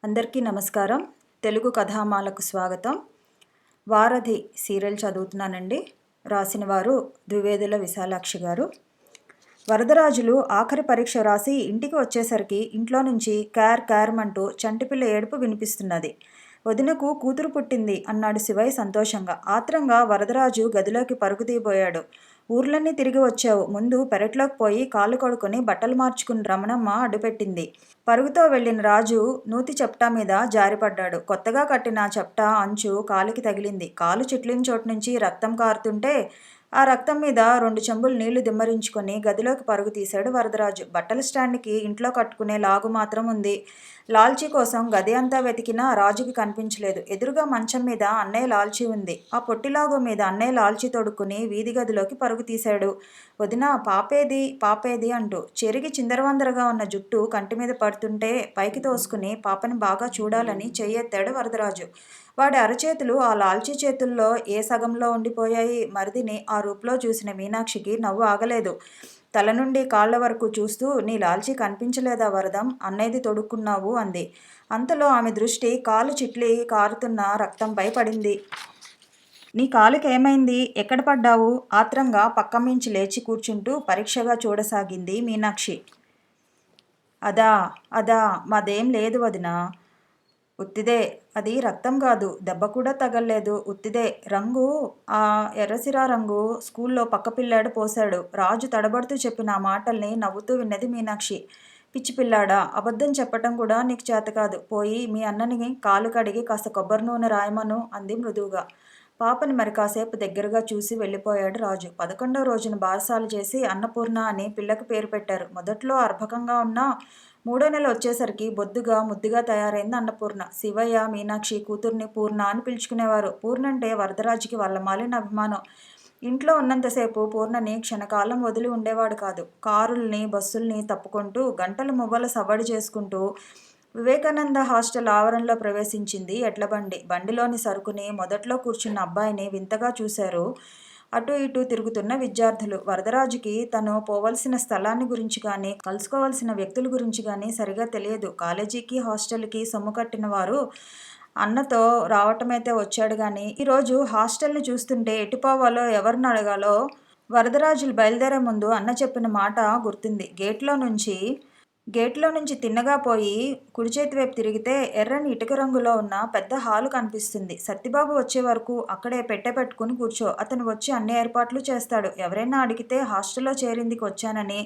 అందరికీ నమస్కారం. తెలుగు కథామాలకు స్వాగతం. వారధి సీరియల్ చదువుతున్నానండి. రాసిన వారు ద్వివేదుల విశాలాక్షి గారు. వరదరాజులు ఆఖరి పరీక్ష రాసి ఇంటికి వచ్చేసరికి ఇంట్లో నుంచి క్యార్మంటూ చంటిపిల్ల ఏడుపు వినిపిస్తున్నది. వదినకు కూతురు పుట్టింది అన్నాడు శివయ్య సంతోషంగా. ఆత్రంగా వరదరాజు గదిలోకి పరుగు తీయబోయాడు. ఊర్లన్నీ తిరిగి వచ్చావు, ముందు పెరట్లోకి పోయి కాళ్ళు కడుక్కొని బట్టలు మార్చుకుని రమణమ్మ అడ్డుపెట్టింది. పరుగుతో వెళ్ళిన రాజు నూతి చెప్టా మీద జారిపడ్డాడు. కొత్తగా కట్టిన చెప్టా అంచు కాలికి తగిలింది. కాలు చిట్లిన చోటు నుంచి రక్తం కారుతుంటే ఆ రక్తం మీద 2 చెంబులు నీళ్లు దిమ్మరించుకొని గదిలోకి పరుగు తీశాడు వరదరాజు. బట్టల స్టాండ్కి ఇంట్లో కట్టుకునే లాగు మాత్రం ఉంది. లాల్చీ కోసం గది అంతా వెతికినా రాజుకి కనిపించలేదు. ఎదురుగా మంచం మీద అన్నయ్య లాల్చీ ఉంది. ఆ పొట్టిలాగు మీద అన్నయ్య లాల్చీ తొడుక్కుని వీధి గదిలోకి పరుగు తీశాడు. వదిన పాపేది అంటూ చెరిగి చిందరవందరగా ఉన్న జుట్టు కంటి మీద పడుతుంటే పైకి తోసుకుని పాపని బాగా చూడాలని చెయ్యెత్తాడు వరదరాజు. వాడి అరచేతులు ఆ లాల్చీ చేతుల్లో ఏ సగంలో ఉండిపోయాయి. మరిదిని ఆ రూపులో చూసిన మీనాక్షికి నవ్వు ఆగలేదు. తల నుండి కాళ్ల వరకు చూస్తూ, నీ లాల్చీ కనిపించలేదా వరదం, అన్నయ్యది తొడుక్కున్నావు అంది. అంతలో ఆమె దృష్టి కాలు చిట్లి కారుతున్న రక్తంపై పడింది. నీ కాలుకేమైంది, ఎక్కడ పడ్డావు? ఆత్రంగా పక్కమించి లేచి కూర్చుంటూ పరీక్షగా చూడసాగింది మీనాక్షి. అదా మాదేం లేదు వదినా, ఉత్తిదే. అది రక్తం కాదు, దెబ్బ కూడా తగల్లేదు, ఉత్తిదే. రంగు ఆ ఎర్రసిరా రంగు స్కూల్లో పక్కపిల్లాడు పోశాడు. రాజు తడబడుతూ చెప్పిన ఆ మాటల్ని నవ్వుతూ విన్నది మీనాక్షి. పిచ్చి పిల్లాడా, అబద్ధం చెప్పటం కూడా నీకు చేతకాదు. పోయి మీ అన్నని కాలు కడిగి కాస్త కొబ్బరి నూనె రాయమను అంది మృదువుగా. పాపని మరి కాసేపు దగ్గరగా చూసి వెళ్ళిపోయాడు రాజు. 11వ రోజున బారసాలు చేసి అన్నపూర్ణ అని పిల్లకు పేరు పెట్టారు. మొదట్లో అర్భకంగా ఉన్న 3వ నెల వచ్చేసరికి బొద్దుగా ముద్దుగా తయారైంది అన్నపూర్ణ. శివయ్య మీనాక్షి కూతుర్ని పూర్ణ అని పిలుచుకునేవారు. పూర్ణ అంటే వరదరాజుకి వాళ్ళ మాలిన అభిమానం. ఇంట్లో ఉన్నంతసేపు పూర్ణని క్షణకాలం వదిలి ఉండేవాడు కాదు. కారుల్ని బస్సుల్ని తప్పుకుంటూ గంటలు మువ్వల సవ్వడి చేసుకుంటూ వివేకానంద హాస్టల్ ఆవరణలో ప్రవేశించింది ఎడ్లబండి. బండిలోని సరుకుని మొదట్లో కూర్చున్న అబ్బాయిని వింతగా చూశారు అటు ఇటు తిరుగుతున్న విద్యార్థులు. వరదరాజుకి తను పోవలసిన స్థలాన్ని గురించి కానీ కలుసుకోవాల్సిన వ్యక్తుల గురించి కానీ సరిగా తెలియదు. కాలేజీకి హాస్టల్కి సొమ్ము కట్టిన వారు అన్నతో రావటమైతే వచ్చాడు కానీ ఈరోజు హాస్టల్ని చూస్తుంటే ఎటుపోవాలో ఎవరిని అడగాలో వరదరాజులు బయలుదేరే ముందు అన్న చెప్పిన మాట గుర్తుంది. గేట్లో నుంచి తిన్నగా పోయి కుడి చేతి వైపు తిరిగితే ఎర్రని ఇటుక రంగులో ఉన్న పెద్ద హాలు కనిపిస్తుంది. సత్తిబాబు వచ్చే వరకు అక్కడే పెట్టుకుని కూర్చో, అతను వచ్చి అన్ని ఏర్పాట్లు చేస్తాడు. ఎవరైనా అడిగితే హాస్టల్లో చేరిందికి వచ్చానని,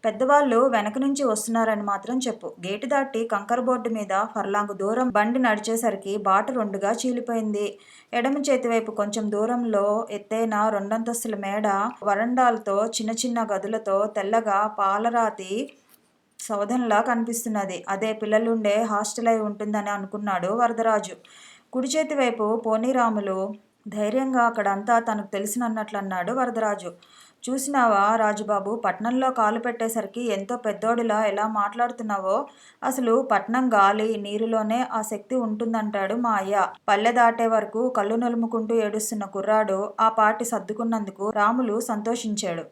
పెద్దవాళ్ళు వెనక నుంచి వస్తున్నారని మాత్రం చెప్పు. గేటు దాటి కంకర బోర్డు మీద ఫర్లాంగు దూరం బండి నడిచేసరికి బాట 2గా చీలిపోయింది. ఎడమ చేతి వైపు కొంచెం దూరంలో ఎత్తైన 2 అంతస్తుల మేడ, వరండాలతో చిన్న చిన్న గదులతో తెల్లగా పాలరాతి సౌధంలా కనిపిస్తున్నది. అదే పిల్లలుండే హాస్టల్ అయి ఉంటుందని అనుకున్నాడు వరదరాజు. కుడి చేతి వైపు పోనీరాములు ధైర్యంగా అక్కడంతా తనకు తెలిసినన్నట్లన్నాడు వరదరాజు. చూసినావా రాజుబాబు, పట్నంలో కాలు పెట్టేసరికి ఎంతో పెద్దోడిలా ఎలా మాట్లాడుతున్నావో. అసలు పట్నం గాలి నీరులోనే ఆ శక్తి ఉంటుందంటాడు మా అయ్య. పల్లె దాటే వరకు కళ్ళు నలుముకుంటూ ఏడుస్తున్న కుర్రాడు ఆ పాటి సర్దుకున్నందుకు రాములు సంతోషించాడు.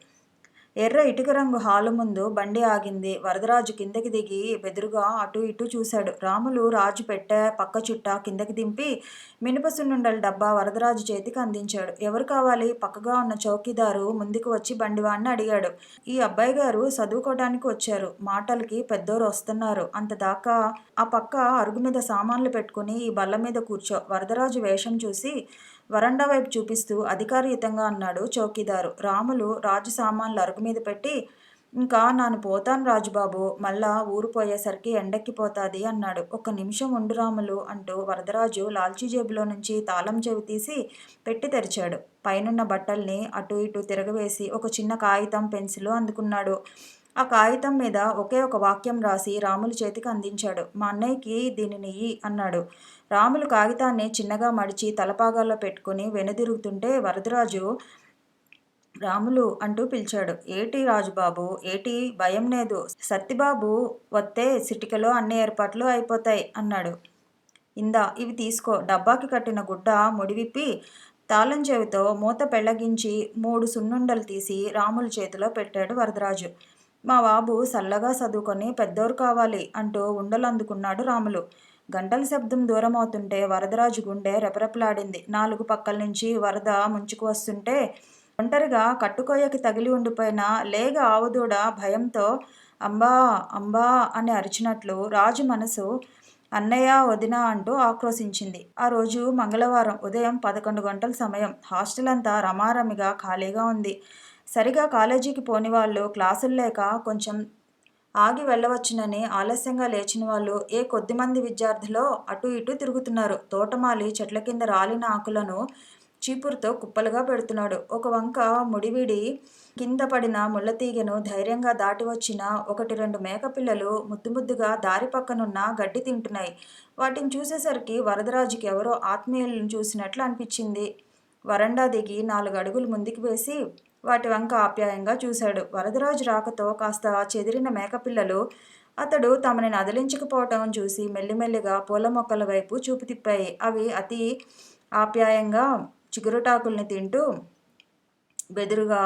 ఎర్ర ఇటుక రంగు హాలు ముందు బండి ఆగింది. వరదరాజు కిందకి దిగి బెదురుగా అటు ఇటు చూశాడు. రాములు రాజు పెట్టె పక్క చుట్ట కిందకి దింపి మినప సున్నుండల డబ్బా వరదరాజు చేతికి అందించాడు. ఎవరు కావాలి? పక్కగా ఉన్న చౌకీదారు ముందుకు వచ్చి బండివాణ్ణి అడిగాడు. ఈ అబ్బాయి గారు చదువుకోవడానికి వచ్చారు, మాటలకి పెద్దోరు వస్తున్నారు, అంతదాకా ఆ పక్క అరుగు మీద సామాన్లు పెట్టుకుని ఈ బల్ల మీద కూర్చో. వరదరాజు వేషం చూసి వరండా వైపు చూపిస్తూ అధికారయుతంగా అన్నాడు చౌకీదారు. రాములు రాజు సామాన్లు అరుగు మీద పెట్టి, ఇంకా నాను పోతాను రాజుబాబు, మళ్ళా ఊరు పోయేసరికి ఎండెక్కిపోతాది అన్నాడు. 1 నిమిషం ఉండు రాములు అంటూ వరదరాజు లాల్చీ జేబులో నుంచి తాళం చెవి తీసి పెట్టి తెరిచాడు. పైనున్న బట్టల్ని అటు ఇటు తిరగవేసి ఒక చిన్న కాగితం పెన్సిలు అందుకున్నాడు. ఆ కాగితం మీద ఒకే ఒక వాక్యం రాసి రాములు చేతికి అందించాడు. మా అన్నయ్యకి దీనినియ్యి అన్నాడు. రాములు కాగితాన్ని చిన్నగా మడిచి తలపాగాల్లో పెట్టుకుని వెనుదిరుగుతుంటే వరదరాజు రాములు అంటూ పిలిచాడు. ఏటి రాజుబాబు, ఏటి భయం లేదు, సత్తిబాబు వస్తే సిటికలో అన్ని ఏర్పాట్లు అయిపోతాయి అన్నాడు. ఇందా ఇవి తీసుకో. డబ్బాకి కట్టిన గుడ్డ ముడివిప్పి తాళం చెవితో మూత పెళ్లగించి 3 సున్నుండలు తీసి రాముల చేతిలో పెట్టాడు వరదరాజు. మా బాబు సల్లగా చదువుకొని పెద్దోరు కావాలి అంటూ ఉండలు అందుకున్నాడు రాములు. గంటల శబ్దం దూరమవుతుంటే వరదరాజు గుండె రెపరెపలాడింది. 4 పక్కల నుంచి వరద ముంచుకు వస్తుంటే ఒంటరిగా కట్టుకొయ్యకి తగిలి ఉండిపోయిన లేగ ఆవుదూడ భయంతో అంబా అంబా అని అరిచినట్లు రాజు మనసు అన్నయ్య వదిన అంటూ ఆక్రోశించింది. ఆ రోజు మంగళవారం ఉదయం 11 గంటల సమయం. హాస్టల్ అంతా రమారమిగా ఖాళీగా ఉంది. సరిగా కాలేజీకి పోని వాళ్ళు, క్లాసులు లేక కొంచెం ఆగి వెళ్ళవచ్చునని ఆలస్యంగా లేచిన వాళ్ళు ఏ కొద్దిమంది విద్యార్థులో అటూ ఇటూ తిరుగుతున్నారు. తోటమాలి చెట్ల కింద రాలిన ఆకులను చీపురుతో కుప్పలుగా పెడుతున్నాడు. ఒక వంక ముడివిడి కింద పడిన ముళ్ళతీగెను ధైర్యంగా దాటి వచ్చిన 1-2 మేకపిల్లలు ముద్దుగా దారి పక్కనున్న గడ్డి తింటున్నాయి. వాటిని చూసేసరికి వరదరాజుకి ఎవరో ఆత్మీయులను చూసినట్లు అనిపించింది. వరండా దిగి 4 అడుగులు ముందుకు వేసి వాటి వంక ఆప్యాయంగా చూశాడు. వరదరాజు రాకతో కాస్త చెదిరిన మేకపిల్లలు అతడు తమని అదిలించకపోవటం చూసి మెల్లిమెల్లిగా పూల మొక్కల వైపు చూపు తిప్పాయి. అవి అతి ఆప్యాయంగా చిగురుటాకుల్ని తింటూ బెదురుగా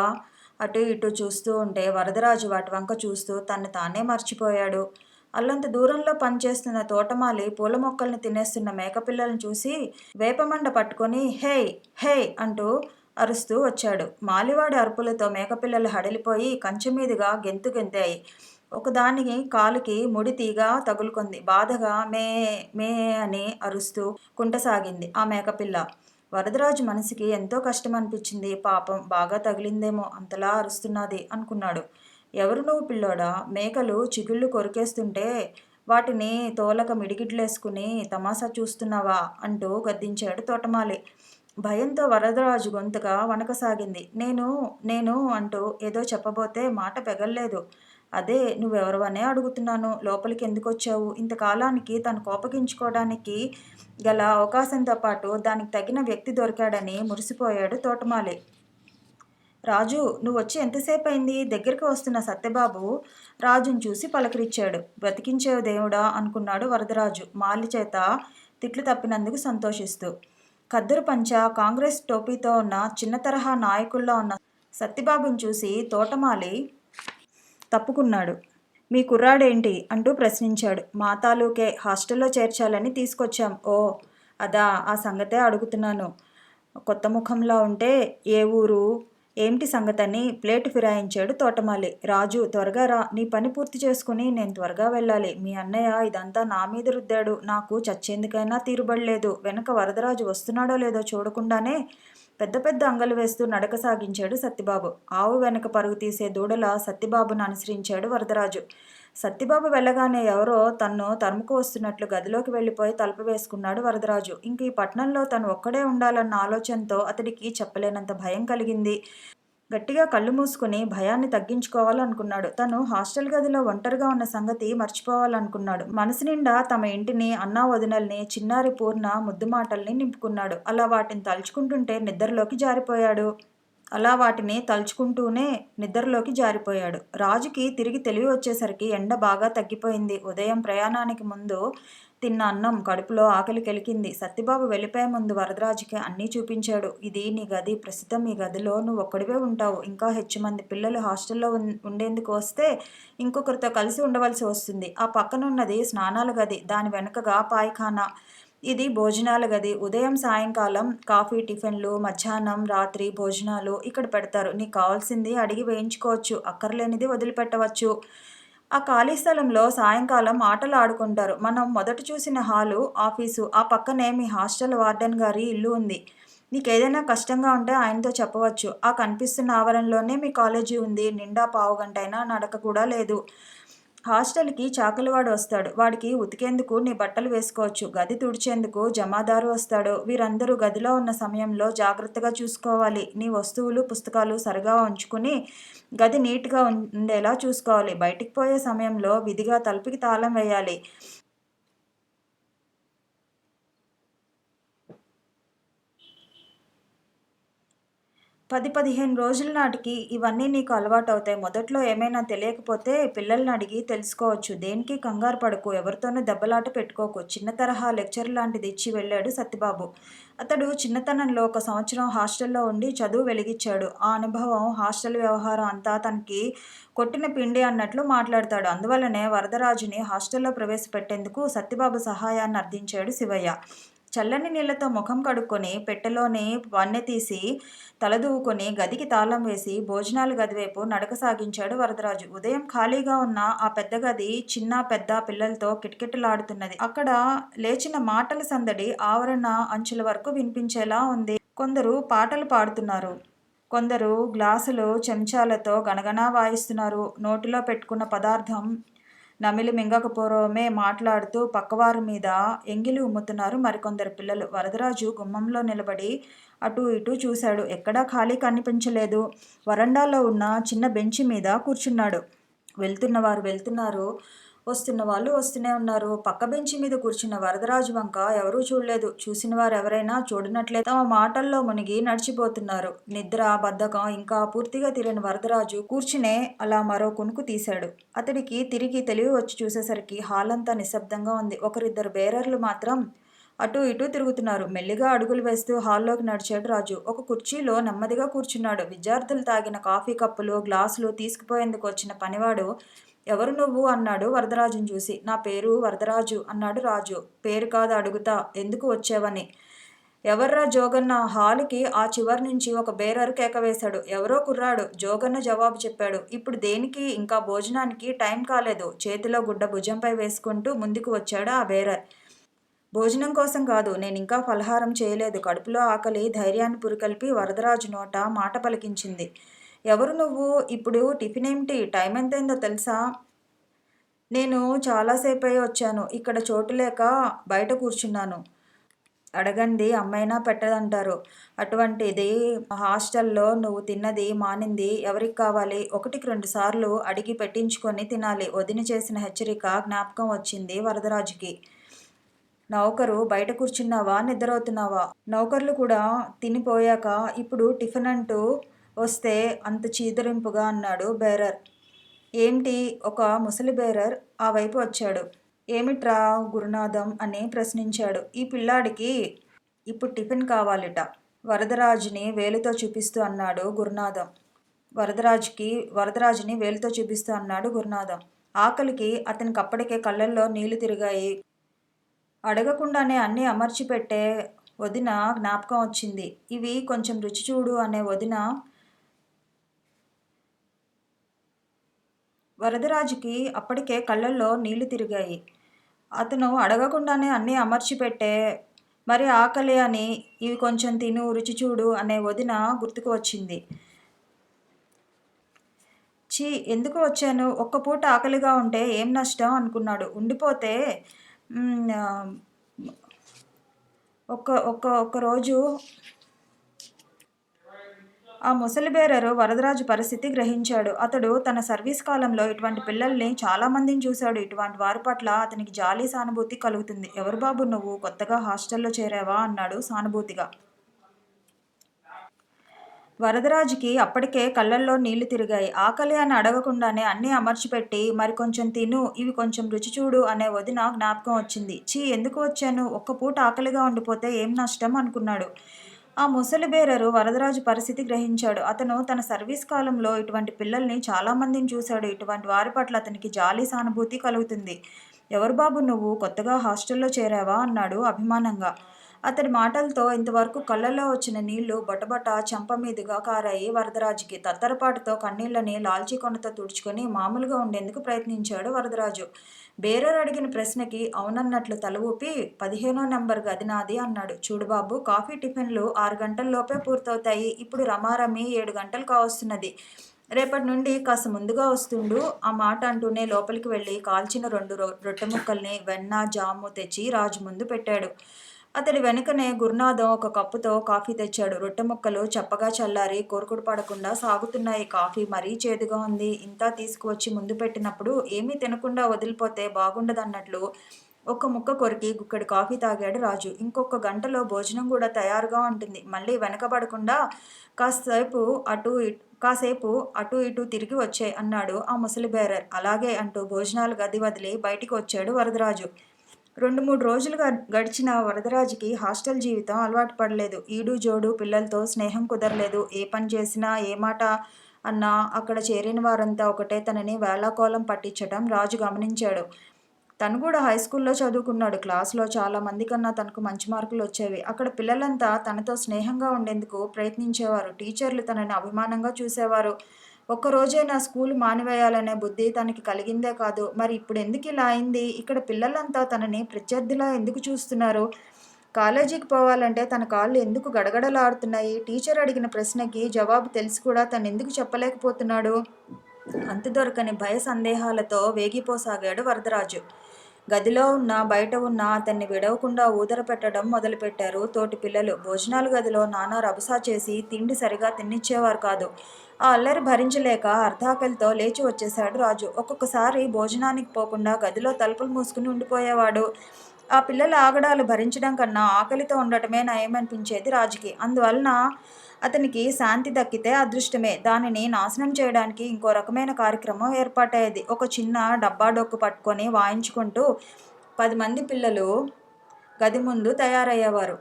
అటు ఇటు చూస్తూ ఉంటే వరదరాజు వాటి వంక చూస్తూ తన్ను తానే మర్చిపోయాడు. అల్లంత దూరంలో పనిచేస్తున్న తోటమాలి పూల మొక్కల్ని తినేస్తున్న మేకపిల్లలను చూసి వేపమండ పట్టుకొని హేయ్ హేయ్ అంటూ అరుస్తూ వచ్చాడు. మాలివాడి అరుపులతో మేకపిల్లలు హడలిపోయి కంచె మీదుగా గెంతాయి. ఒకదానికి కాలుకి ముడి తీగ తగులుకుంది. బాధగా మే మే అని అరుస్తూ కుంటసాగింది ఆ మేకపిల్ల. వరదరాజు మనసుకి ఎంతో కష్టం అనిపించింది. పాపం బాగా తగిలిందేమో అంతలా అరుస్తున్నది అనుకున్నాడు. ఎవరు నువ్వు పిల్లోడా? మేకలు చిగుళ్ళు కొరికేస్తుంటే వాటిని తోలక మిడిగిడ్లేసుకుని తమాషా చూస్తున్నావా అంటూ గద్దించాడు తోటమాలి. భయంతో వరదరాజు గొంతుగా వణకసాగింది. నేను నేను అంటూ ఏదో చెప్పబోతే మాట పెగల్లేదు. అదే నువ్వెవరవనే అడుగుతున్నాను. లోపలికి ఎందుకొచ్చావు? ఇంతకాలానికి తను కోపగించుకోవడానికి గల అవకాశంతో పాటు దానికి తగిన వ్యక్తి దొరికాడని మురిసిపోయాడు తోటమాలి. రాజు నువ్వొచ్చి ఎంతసేపు అయింది? దగ్గరికి వస్తున్న సత్యబాబు రాజును చూసి పలకరించాడు. బ్రతికించేవు దేవుడా అనుకున్నాడు వరదరాజు మాలి చేత తిట్లు తప్పినందుకు సంతోషిస్తూ. ఖద్దరు పంచ, కాంగ్రెస్ టోపీతో ఉన్న చిన్న తరహా నాయకుల్లో ఉన్న సత్యబాబుని చూసి తోటమాలి తప్పుకున్నాడు. మీ కుర్రాడేంటి? అంటూ ప్రశ్నించాడు. మా తాలూకే, హాస్టల్లో చేర్చాలని తీసుకొచ్చాం. ఓ అదా, ఆ సంగతే అడుగుతున్నాను. కొత్త ముఖంలా ఉంటే ఏ ఊరు, ఏమిటి సంగతని ప్లేటు ఫిరాయించాడు తోటమాలి. రాజు త్వరగా రా, నీ పని పూర్తి చేసుకుని నేను త్వరగా వెళ్ళాలి. మీ అన్నయ్య ఇదంతా నా మీద రుద్దాడు. నాకు చచ్చేందుకైనా తీరుబడలేదు. వెనక వరదరాజు వస్తున్నాడో లేదో చూడకుండానే పెద్ద పెద్ద అంగలు వేస్తూ నడక సాగించాడు సత్యబాబు. ఆవు వెనక పరుగు తీసే దూడలా సత్యబాబును అనుసరించాడు వరదరాజు. సత్యబాబు వెళ్ళగానే ఎవరో తన్ను తరుముకు వస్తున్నట్లు గదిలోకి వెళ్ళిపోయి తలుపు వేసుకున్నాడు వరదరాజు. ఇంక ఈ పట్టణంలో తను ఒక్కడే ఉండాలన్న ఆలోచనతో అతడికి చెప్పలేనంత భయం కలిగింది. గట్టిగా కళ్ళు మూసుకుని భయాన్ని తగ్గించుకోవాలనుకున్నాడు. తను హాస్టల్ గదిలో ఒంటరిగా ఉన్న సంగతి మర్చిపోవాలనుకున్నాడు. మనసు నిండా తమ ఇంటిని, అన్నా వదినల్ని, చిన్నారి పూర్ణ ముద్దు మాటల్ని నింపుకున్నాడు. అలా వాటిని తలుచుకుంటూనే నిద్రలోకి జారిపోయాడు. రాజుకి తిరిగి తెలివి వచ్చేసరికి ఎండ బాగా తగ్గిపోయింది. ఉదయం ప్రయాణానికి ముందు తిన్న అన్నం కడుపులో ఆకలి కెలికింది. సత్యబాబు వెళ్ళిపోయే ముందు వరదరాజుకి అన్నీ చూపించాడు. ఇది నీ గది. ప్రస్తుతం ఈ గదిలో నువ్వు ఒక్కడివే ఉంటావు. ఇంకా మంది పిల్లలు హాస్టల్లో ఉండేందుకు వస్తే ఇంకొకరితో కలిసి ఉండవలసి వస్తుంది. ఆ పక్కనున్నది స్నానాల గది, దాని వెనుకగా పాయిఖానా. ఇది భోజనాల గది. ఉదయం సాయంకాలం కాఫీ, టిఫిన్లు, మధ్యాహ్నం రాత్రి భోజనాలు ఇక్కడ పెడతారు. నీకు కావాల్సింది అడిగి వేయించుకోవచ్చు, అక్కర్లేనిది వదిలిపెట్టవచ్చు. ఆ ఖాళీ స్థలంలో సాయంకాలం ఆటలు ఆడుకుంటారు. మనం మొదట చూసిన హాలు, ఆఫీసు, ఆ పక్కనే మీ హాస్టల్ వార్డెన్ గారి ఇల్లు ఉంది. నీకేదైనా కష్టంగా ఉంటే ఆయనతో చెప్పవచ్చు. ఆ కనిపిస్తున్న ఆవరణలోనే మీ కాలేజీ ఉంది. నిండా పావుగంటైనా నడక కూడా లేదు. హాస్టల్కి చాకలివాడు వస్తాడు. వాడికి ఉతికేందుకు నీ బట్టలు వేసుకోవచ్చు. గది తుడిచేందుకు జమాదారు వస్తాడు. వీరందరూ గదిలో ఉన్న సమయంలో జాగ్రత్తగా చూసుకోవాలి. నీ వస్తువులు, పుస్తకాలు సరిగా ఉంచుకుని గది నీట్గా ఉండేలా చూసుకోవాలి. బయటికి పోయే సమయంలో విధిగా తలుపుకి తాళం వేయాలి. 10, 15 రోజుల నాటికి ఇవన్నీ నీకు అలవాటవుతాయి. మొదట్లో ఏమైనా తెలియకపోతే పిల్లల్ని అడిగి తెలుసుకోవచ్చు. దేనికి కంగారు పడకు. ఎవరితోనూ దెబ్బలాట పెట్టుకోకు. చిన్న తరహా లెక్చర్ లాంటిది ఇచ్చి వెళ్ళాడు సత్తిబాబు. అతడు చిన్నతనంలో 1 సంవత్సరం హాస్టల్లో ఉండి చదువు వెలిగిచ్చాడు. ఆ అనుభవం, హాస్టల్ వ్యవహారం అంతా తనకి కొట్టిన పిండి అన్నట్లు మాట్లాడతాడు. అందువల్లనే వరదరాజుని హాస్టల్లో ప్రవేశపెట్టేందుకు సత్తిబాబు సహాయాన్ని అర్థించాడు శివయ్య. చల్లని నీళ్లతో ముఖం కడుక్కొని, పెట్టెలోని వన్నె తీసి, తలదూవుకొని, గదికి తాళం వేసి, భోజనాల గదివైపు నడక సాగించాడు వరదరాజు. ఉదయం ఖాళీగా ఉన్న ఆ పెద్ద గది చిన్న, పెద్ద పిల్లలతో కిటకిటలాడుతున్నది. అక్కడ లేచిన మాటల సందడి ఆవరణ అంచుల వరకు వినిపించేలా ఉంది. కొందరు పాటలు పాడుతున్నారు. కొందరు గ్లాసులు చెంచాలతో గణగణా వాయిస్తున్నారు. నోటిలో పెట్టుకున్న పదార్థం నమిలి మింగకపోవడమే మాట్లాడుతూ పక్కవారి మీద ఎంగిలి ఉమ్ముతున్నారు మరికొందరు పిల్లలు. వరదరాజు గుమ్మంలో నిలబడి అటూ ఇటూ చూశాడు. ఎక్కడా ఖాళీ కనిపించలేదు. వరండాలో ఉన్న చిన్న బెంచి మీద కూర్చున్నాడు. వెళ్తున్నవారు వెళ్తున్నారు, వస్తున్న వాళ్ళు వస్తూనే ఉన్నారు. పక్క బెంచి మీద కూర్చున్న వరదరాజు వంక ఎవరూ చూడలేదు. చూసిన వారు ఎవరైనా చూడనట్లే తమ మాటల్లో మునిగి నడిచిపోతున్నారు. నిద్ర, బద్ధకం ఇంకా పూర్తిగా తీరని వరదరాజు కూర్చునే అలా మరో కునుకు తీశాడు. అతడికి తిరిగి తెలివి వచ్చి చూసేసరికి హాలంతా నిశ్శబ్దంగా ఉంది. ఒకరిద్దరు బేరర్లు మాత్రం అటూ ఇటూ తిరుగుతున్నారు. మెల్లిగా అడుగులు వేస్తూ హాల్లోకి నడిచాడు రాజు. ఒక కుర్చీలో నెమ్మదిగా కూర్చున్నాడు. విద్యార్థులు తాగిన కాఫీ కప్పులు, గ్లాసులు తీసుకుపోయేందుకు వచ్చిన పనివాడు, ఎవరు నువ్వు అన్నాడు వరదరాజుని చూసి. నా పేరు వరదరాజు అన్నాడు రాజు. పేరు కాదు అడుగుతా, ఎందుకు వచ్చావని. ఎవర్రా జోగన్న? హాలుకి ఆ చివరి నుంచి ఒక బేరరు కేకవేశాడు. ఎవరో కుర్రాడు. జోగన్న జవాబు చెప్పాడు. ఇప్పుడు దేనికి? ఇంకా భోజనానికి టైం కాలేదు. చేతిలో గుడ్డ భుజంపై వేసుకుంటూ ముందుకు వచ్చాడు ఆ బేరర్. భోజనం కోసం కాదు, నేనింకా ఫలహారం చేయలేదు. కడుపులో ఆకలి ధైర్యాన్ని పురికొల్పి వరదరాజు నోట మాట పలికించింది. ఎవరు నువ్వు? ఇప్పుడు టిఫినేమిటి? టైం ఎంతైందో తెలుసా? నేను చాలాసేపై వచ్చాను. ఇక్కడ చోటు లేక బయట కూర్చున్నాను. అడగంది అమ్మైనా పెట్టదంటారు. అటువంటిది హాస్టల్లో నువ్వు తిన్నది మానింది ఎవరికి కావాలి? 1కి 2 సార్లు అడిగి పెట్టించుకొని తినాలి. వదిన చేసిన హెచ్చరిక జ్ఞాపకం వచ్చింది వరదరాజుకి. నౌకరు బయట కూర్చున్నావా? నిద్రవుతున్నావా? నౌకర్లు కూడా తినిపోయాక ఇప్పుడు టిఫిన్ అంటూ వస్తే అంత చీదరింపుగా అన్నాడు బేరర్. ఏమిటి? ఒక ముసలి బేరర్ ఆ వైపు వచ్చాడు. ఏమిట్రా గురునాథం అని ప్రశ్నించాడు. ఈ పిల్లాడికి ఇప్పుడు టిఫిన్ కావాలిట. వరదరాజుని వేలుతో చూపిస్తూ అన్నాడు గురునాథం. వరదరాజుని వేలుతో చూపిస్తూ అన్నాడు గురునాథం. ఆకలికి అతనికి అప్పటికే కళ్ళల్లో నీళ్లు తిరిగాయి. అడగకుండానే అన్నీ అమర్చిపెట్టే వదిన జ్ఞాపకం వచ్చింది. ఇవి కొంచెం రుచి చూడు అనే వదిన వరదరాజుకి అప్పటికే కళ్ళల్లో నీళ్లు తిరిగాయి. అతను అడగకుండానే అన్నీ అమర్చిపెట్టే మరి ఆకలి అని ఇవి కొంచెం తిను, రుచి చూడు అనే వదిన గుర్తుకు వచ్చింది. ఛీ, ఎందుకు వచ్చాను? ఒక్క పూట ఆకలిగా ఉంటే ఏం నష్టం అనుకున్నాడు. ఉండిపోతే ఒక్క రోజు ఆ ముసలి బేరరు వరదరాజు పరిస్థితి గ్రహించాడు. అతడు తన సర్వీస్ కాలంలో ఇటువంటి పిల్లల్ని చాలామందిని చూశాడు. ఇటువంటి వారి పట్ల అతనికి జాలి, సానుభూతి కలుగుతుంది. ఎవరు బాబు నువ్వు? కొత్తగా హాస్టల్లో చేరావా? అన్నాడు సానుభూతిగా. వరదరాజుకి అప్పటికే కళ్ళల్లో నీళ్లు తిరిగాయి. ఆకలి అని అడగకుండానే అన్నీ అమర్చిపెట్టి మరి కొంచెం తిను, ఇవి కొంచెం రుచి చూడు అనే వదిన జ్ఞాపకం వచ్చింది. ఛీ, ఎందుకు వచ్చాను? ఒక్క పూట ఆకలిగా ఉండిపోతే ఏం నష్టం అనుకున్నాడు. ఆ ముసలి బేరరు వరదరాజు పరిస్థితి గ్రహించాడు. అతను తన సర్వీస్ కాలంలో ఇటువంటి పిల్లల్ని చాలామందిని చూశాడు. ఇటువంటి వారి పట్ల అతనికి జాలి, సానుభూతి కలుగుతుంది. ఎవరు బాబు నువ్వు? కొత్తగా హాస్టల్లో చేరావా? అన్నాడు అభిమానంగా. అతడి మాటలతో ఇంతవరకు కళ్ళల్లో వచ్చిన నీళ్లు బొటబొట చెంప మీదుగా కారాయి వరదరాజుకి. తత్తరపాటుతో కన్నీళ్లని లాల్చీ కొనతో తుడుచుకొని మామూలుగా ఉండేందుకు ప్రయత్నించాడు వరదరాజు. బేరర్ అడిగిన ప్రశ్నకి అవునన్నట్లు తల ఊపి 15వ నెంబర్ గది నాది అన్నాడు. చూడు బాబు, కాఫీ టిఫిన్లు 6 గంటల్లోపే పూర్తవుతాయి. ఇప్పుడు రమారమి 7 గంటలు కావస్తున్నది. రేపటి నుండి కాస్త ముందుగా వస్తుండు. ఆ మాట అంటూనే లోపలికి వెళ్ళి కాల్చిన 2 రొట్టె ముక్కల్ని, వెన్న, జాము తెచ్చి రాజు ముందు పెట్టాడు. అతడి వెనుకనే గురునాథం ఒక కప్పుతో కాఫీ తెచ్చాడు. రొట్టె ముక్కలు చప్పగా చల్లారి కొరుకుడు పడకుండా సాగుతున్నాయి. కాఫీ మరీ చేదుగా ఉంది. ఇంతా తీసుకువచ్చి ముందు పెట్టినప్పుడు ఏమీ తినకుండా వదిలిపోతే బాగుండదన్నట్లు ఒక్క ముక్క కొరికి గుక్కడి కాఫీ తాగాడు రాజు. ఇంకొక గంటలో భోజనం కూడా తయారుగా ఉంటుంది. మళ్ళీ వెనకబడకుండా కాసేపు అటూ ఇటూ తిరిగి వచ్చేయ్ అన్నాడు ఆ ముసలి బేరర్. అలాగే అంటూ భోజనాలు గది వదిలి బయటికి వచ్చాడు వరదరాజు. 2-3 రోజులు గడిచిన వరదరాజుకి హాస్టల్ జీవితం అలవాటు పడలేదు. ఈడు జోడు పిల్లలతో స్నేహం కుదరలేదు. ఏ పని చేసినా, ఏ మాట అన్నా అక్కడ చేరిన వారంతా ఒకటే తనని వేళాకోళం పట్టించటం రాజు గమనించాడు. తను కూడా హైస్కూల్లో చదువుకున్నాడు. క్లాసులో చాలా మంది కన్నా తనకు మంచి మార్కులు వచ్చేవి. అక్కడ పిల్లలంతా తనతో స్నేహంగా ఉండేందుకు ప్రయత్నించేవారు. టీచర్లు తనని అభిమానంగా చూసేవారు. ఒక్కరోజైనా స్కూలు మానివేయాలనే బుద్ధి తనకి కలిగిందే కాదు. మరి ఇప్పుడు ఎందుకు ఇలా అయింది? ఇక్కడ పిల్లలంతా తనని ప్రత్యర్థిలా ఎందుకు చూస్తున్నారు? కాలేజీకి పోవాలంటే తన కాళ్ళు ఎందుకు గడగడలాడుతున్నాయి? టీచర్ అడిగిన ప్రశ్నకి జవాబు తెలిసి కూడా తను ఎందుకు చెప్పలేకపోతున్నాడు? అంతు దొరకని భయ సందేహాలతో వేగిపోసాగాడు వరదరాజు. గదిలో ఉన్న బయట ఉన్న అతన్ని విడవకుండా ఊదర పెట్టడం మొదలుపెట్టారు తోటి పిల్లలు. భోజనాల గదిలో నానా రభసా చేసి తిండి సరిగా తినిచ్చేవారు కాదు. ఆ అల్లరి భరించలేక అర్ధాకలితో లేచి వచ్చేశాడు రాజు. ఒక్కొక్కసారి భోజనానికి పోకుండా గదిలో తలుపులు మూసుకుని ఉండిపోయేవాడు. ఆ పిల్లల ఆగడాలు భరించడం కన్నా ఆకలితో ఉండటమే నయమనిపించేది రాజుకి. అందువలన అతనికి శాంతి దక్కితే అదృష్టమే. దానిని నాశనం చేయడానికి ఇంకో రకమైన కార్యక్రమం ఏర్పాటయ్యేది. ఒక చిన్న డబ్బా డొక్కు పట్టుకొని వాయించుకుంటూ 10 మంది పిల్లలు గది ముందు తయారయ్యేవారు.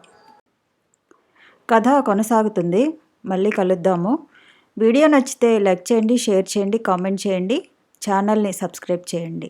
కథ కొనసాగుతుంది. మళ్ళీ కలుద్దాము. వీడియో నచ్చితే లైక్ చేయండి, షేర్ చేయండి, కామెంట్ చేయండి, ఛానల్ని సబ్స్క్రైబ్ చేయండి.